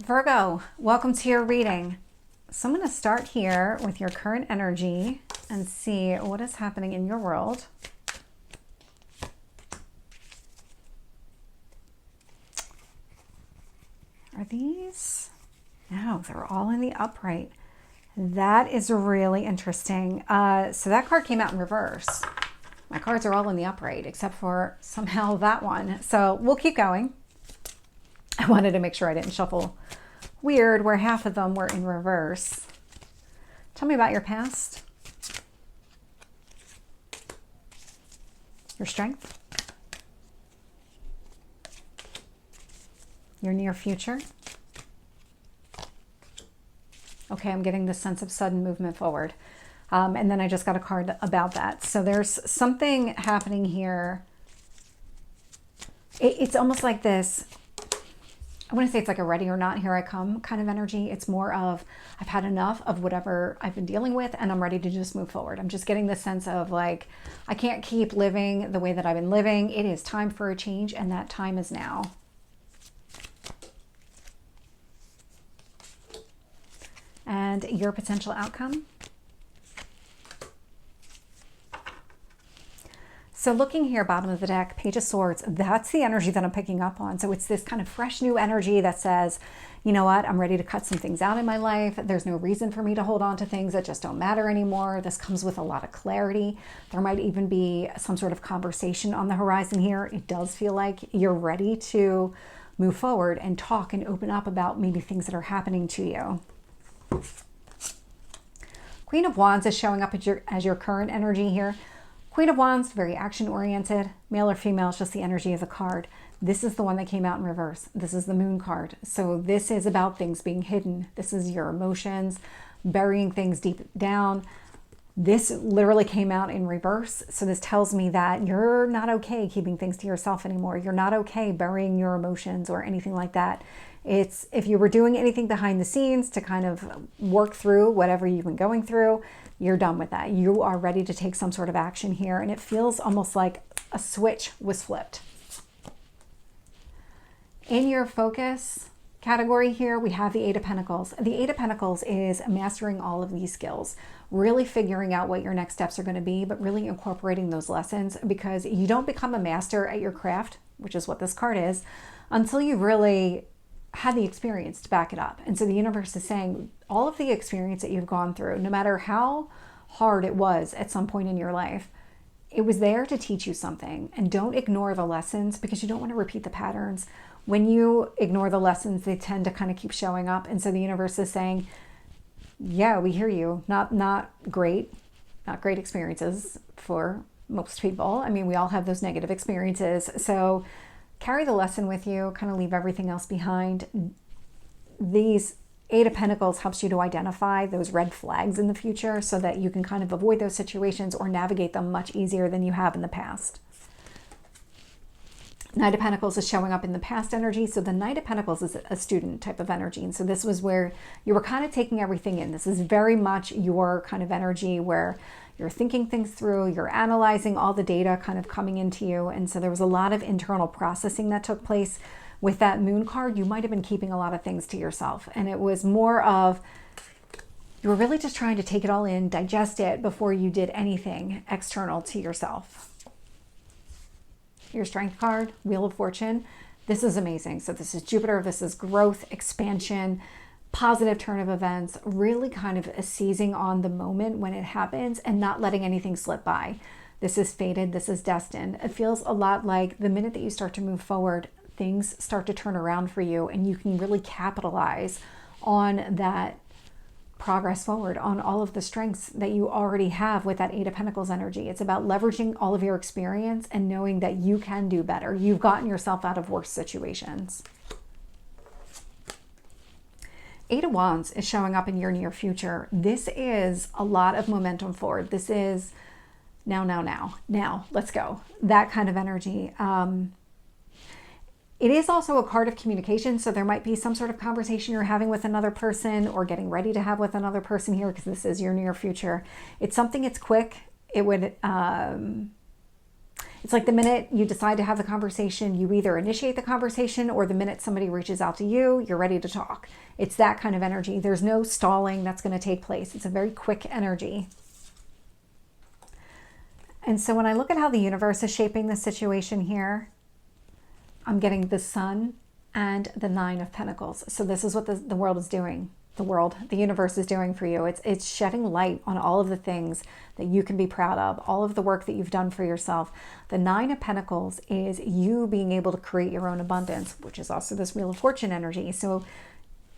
Virgo, welcome to your reading. So I'm going to start here with your current energy and see what is happening in your world. Are these? No, they're all in the upright. That is really interesting. So that card came out in reverse. My cards are all in the upright except for somehow that one. So we'll keep going. I wanted to make sure I didn't shuffle weird where half of them were in reverse. Tell me about your past, your strength, your near future. Okay, I'm getting this sense of sudden movement forward. And then I just got a card about that. So there's something happening here. It's almost like this, I want to say it's like a ready or not, here I come kind of energy. It's more of, I've had enough of whatever I've been dealing with and I'm ready to just move forward. I'm just getting this sense of like, I can't keep living the way that I've been living. It is time for a change and that time is now. And your potential outcome. So looking here, bottom of the deck, Page of Swords, that's the energy that I'm picking up on. So it's this kind of fresh new energy that says, you know what, I'm ready to cut some things out in my life. There's no reason for me to hold on to things that just don't matter anymore. This comes with a lot of clarity. There might even be some sort of conversation on the horizon here. It does feel like you're ready to move forward and talk and open up about maybe things that are happening to you. Queen of Wands is showing up as your current energy here. Queen of Wands, very action-oriented. Male or female, it's just the energy of the card. This is the one that came out in reverse. This is the Moon card. So this is about things being hidden. This is your emotions, burying things deep down. This literally came out in reverse. So this tells me that you're not okay keeping things to yourself anymore. You're not okay burying your emotions or anything like that. It's if you were doing anything behind the scenes to kind of work through whatever you've been going through, you're done with that. You are ready to take some sort of action here. And it feels almost like a switch was flipped. In your focus category here, we have the Eight of Pentacles. The Eight of Pentacles is mastering all of these skills, really figuring out what your next steps are going to be, but really incorporating those lessons, because you don't become a master at your craft, which is what this card is, until you really had the experience to back it up. And so the universe is saying all of the experience that you've gone through, no matter how hard it was at some point in your life, it was there to teach you something. And don't ignore the lessons because you don't want to repeat the patterns. When you ignore the lessons, they tend to kind of keep showing up. And so the universe is saying, yeah, we hear you. Not great experiences for most people. I mean, we all have those negative experiences. So carry the lesson with you, kind of leave everything else behind. These Eight of Pentacles helps you to identify those red flags in the future so that you can kind of avoid those situations or navigate them much easier than you have in the past. Knight of Pentacles is showing up in the past energy. So the Knight of Pentacles is a student type of energy. And so this was where you were kind of taking everything in. This is very much your kind of energy where you're thinking things through, you're analyzing all the data kind of coming into you. And so there was a lot of internal processing that took place. With that Moon card, you might have been keeping a lot of things to yourself. And it was more of, you were really just trying to take it all in, digest it before you did anything external to yourself. Your Strength card, Wheel of Fortune. This is amazing. So this is Jupiter. This is growth, expansion, positive turn of events, really kind of seizing on the moment when it happens and not letting anything slip by. This is fated. This is destined. It feels a lot like the minute that you start to move forward, things start to turn around for you and you can really capitalize on that progress forward, on all of the strengths that you already have with that Eight of Pentacles energy. It's about leveraging all of your experience and knowing that you can do better. You've gotten yourself out of worse situations. Eight of Wands is showing up in your near future. This is a lot of momentum forward. This is now, let's go. That kind of energy. It is also a card of communication, so there might be some sort of conversation you're having with another person or getting ready to have with another person here because this is your near future. It's something, it's quick. It would, It's like the minute you decide to have the conversation, you either initiate the conversation, or the minute somebody reaches out to you, you're ready to talk. It's that kind of energy. There's no stalling that's going to take place. It's a very quick energy. And so when I look at how the universe is shaping the situation here, I'm getting the Sun and the Nine of Pentacles. So this is what the world is doing. The universe is doing for you. It's shedding light on all of the things that you can be proud of, all of the work that you've done for yourself. The Nine of Pentacles is you being able to create your own abundance, which is also this Wheel of Fortune energy. So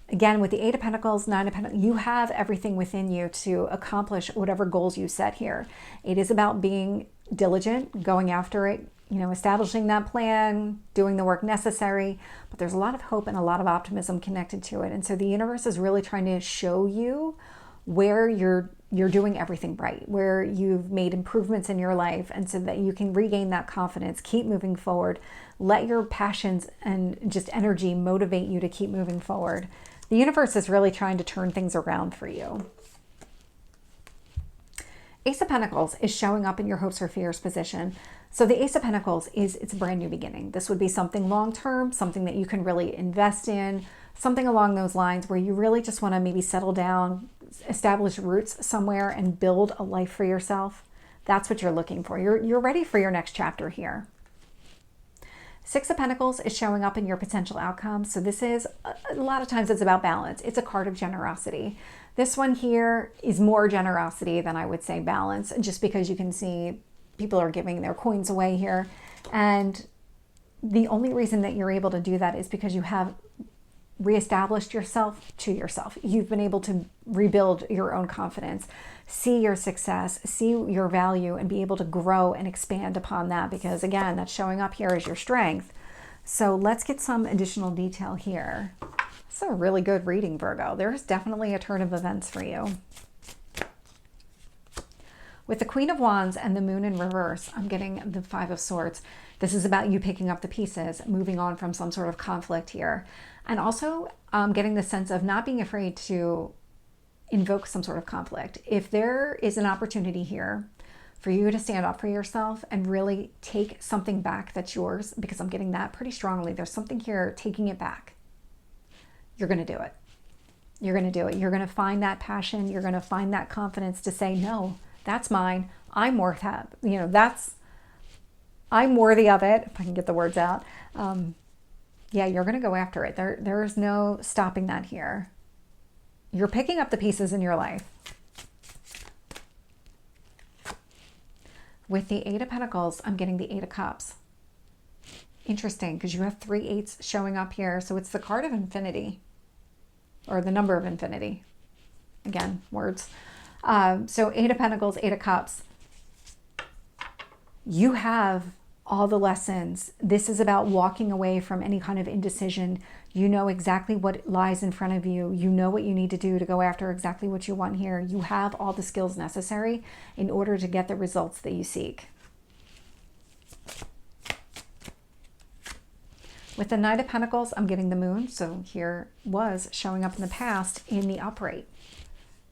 again, with the Eight of Pentacles, Nine of Pentacles, you have everything within you to accomplish whatever goals you set here. It is about being diligent, going after it, establishing that plan, doing the work necessary, but there's a lot of hope and a lot of optimism connected to it. And so the universe is really trying to show you where you're doing everything right, where you've made improvements in your life, and so that you can regain that confidence, keep moving forward, let your passions and just energy motivate you to keep moving forward. The universe is really trying to turn things around for you. Ace of Pentacles is showing up in your hopes or fears position. So the Ace of Pentacles it's a brand new beginning. This would be something long-term, something that you can really invest in, something along those lines where you really just want to maybe settle down, establish roots somewhere and build a life for yourself. That's what you're looking for. You're ready for your next chapter here. Six of Pentacles is showing up in your potential outcomes. So this is, a lot of times it's about balance. It's a card of generosity. This one here is more generosity than I would say balance, just because you can see people are giving their coins away here. And the only reason that you're able to do that is because you have reestablished yourself to yourself. You've been able to rebuild your own confidence, see your success, see your value, and be able to grow and expand upon that, because again, that's showing up here as your strength. So let's get some additional detail here. It's a really good reading, Virgo. There's definitely a turn of events for you. With the Queen of Wands and the Moon in reverse, I'm getting the Five of Swords. This is about you picking up the pieces, moving on from some sort of conflict here. And also getting the sense of not being afraid to invoke some sort of conflict. If there is an opportunity here for you to stand up for yourself and really take something back that's yours, because I'm getting that pretty strongly. There's something here, taking it back. You're going to do it. You're going to do it. You're going to find that passion. You're going to find that confidence to say, no, that's mine. I'm worth that. I'm worthy of it, if I can get the words out. Yeah, you're going to go after it. There's no stopping that here. You're picking up the pieces in your life. With the Eight of Pentacles, I'm getting the Eight of Cups. Interesting, because you have 3 eights showing up here. So it's the card of infinity, or the number of infinity. Again, words. So Eight of Pentacles, Eight of Cups. You have all the lessons. This is about walking away from any kind of indecision. You know exactly what lies in front of you. You know what you need to do to go after exactly what you want here. You have all the skills necessary in order to get the results that you seek. With the Knight of Pentacles, I'm getting the Moon. So here was showing up in the past in the upright.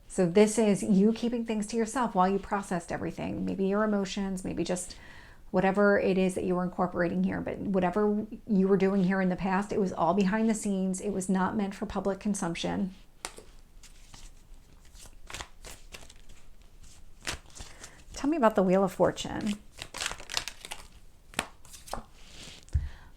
So this is you keeping things to yourself while you processed everything. Maybe your emotions, maybe just whatever it is that you were incorporating here. But whatever you were doing here in the past, it was all behind the scenes. It was not meant for public consumption. Tell me about the Wheel of Fortune.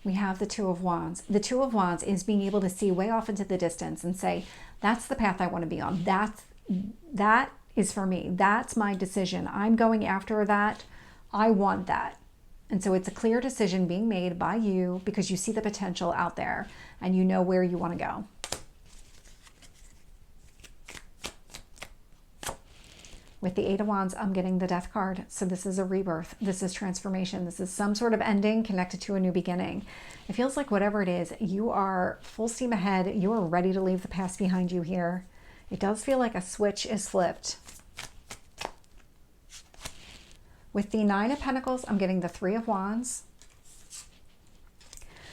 We have the Two of Wands. The Two of Wands is being able to see way off into the distance and say, that's the path I want to be on. That is for me. That's my decision. I'm going after that. I want that. And so it's a clear decision being made by you because you see the potential out there and you know where you want to go. With the Eight of Wands, I'm getting the Death card. So this is a rebirth. This is transformation. This is some sort of ending connected to a new beginning. It feels like whatever it is, you are full steam ahead. You are ready to leave the past behind you here. It does feel like a switch is flipped. With the Nine of Pentacles, I'm getting the Three of Wands.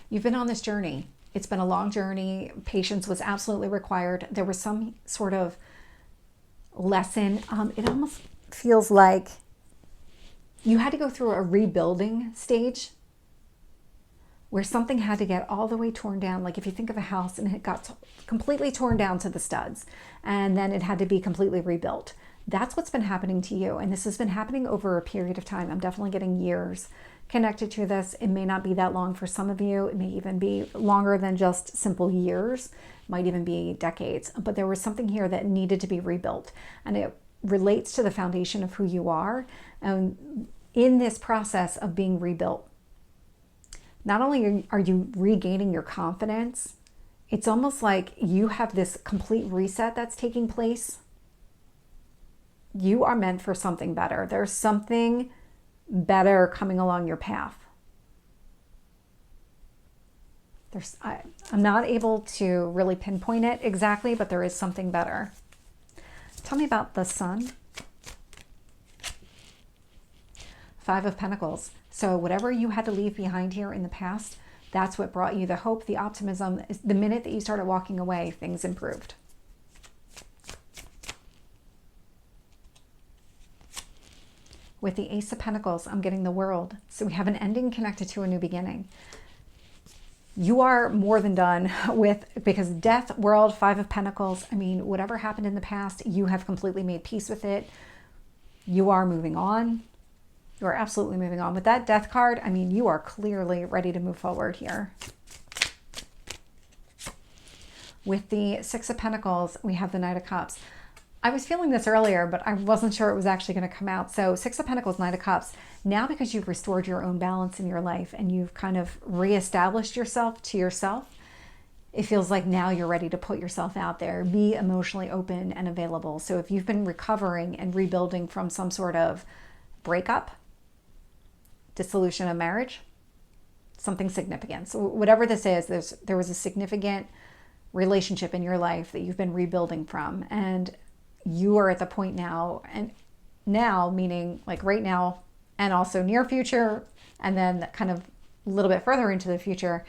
You've been on this journey. It's been a long journey. Patience was absolutely required. There was some sort of lesson. It almost feels like you had to go through a rebuilding stage where something had to get all the way torn down. Like if you think of a house and it got completely torn down to the studs, and then it had to be completely rebuilt. That's what's been happening to you. And this has been happening over a period of time. I'm definitely getting years connected to this. It may not be that long for some of you. It may even be longer than just simple years. It might even be decades. But there was something here that needed to be rebuilt. And it relates to the foundation of who you are. And in this process of being rebuilt, not only are you regaining your confidence, it's almost like you have this complete reset that's taking place. You are meant for something better. There's something better coming along your path. I'm not able to really pinpoint it exactly, but there is something better. Tell me about the Sun. 5 of Pentacles. So whatever you had to leave behind here in the past, that's what brought you the hope, the optimism. The minute that you started walking away, things improved. With the Ace of Pentacles, I'm getting the World. So we have an ending connected to a new beginning. You are more than done with, because Death, World, 5 of Pentacles, I mean, whatever happened in the past, you have completely made peace with it. You are moving on. You are absolutely moving on. With that Death card, I mean, you are clearly ready to move forward here. With the 6 of Pentacles, we have the Knight of Cups. I was feeling this earlier, but I wasn't sure it was actually going to come out. So 6 of Pentacles, Knight of Cups. Now because you've restored your own balance in your life and you've kind of reestablished yourself to yourself, it feels like now you're ready to put yourself out there, be emotionally open and available. So if you've been recovering and rebuilding from some sort of breakup, dissolution of marriage, something significant. So whatever this is, there was a significant relationship in your life that you've been rebuilding from, and you are at the point now, and now meaning like right now and also near future, and then kind of a little bit further into the future,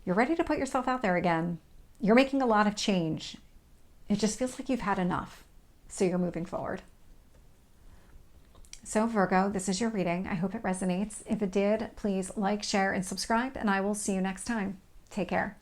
you're ready to put yourself out there again. You're making a lot of change. It just feels like you've had enough. So you're moving forward. So Virgo, this is your reading. I hope it resonates. If it did, please like, share, and subscribe, and I will see you next time. Take care.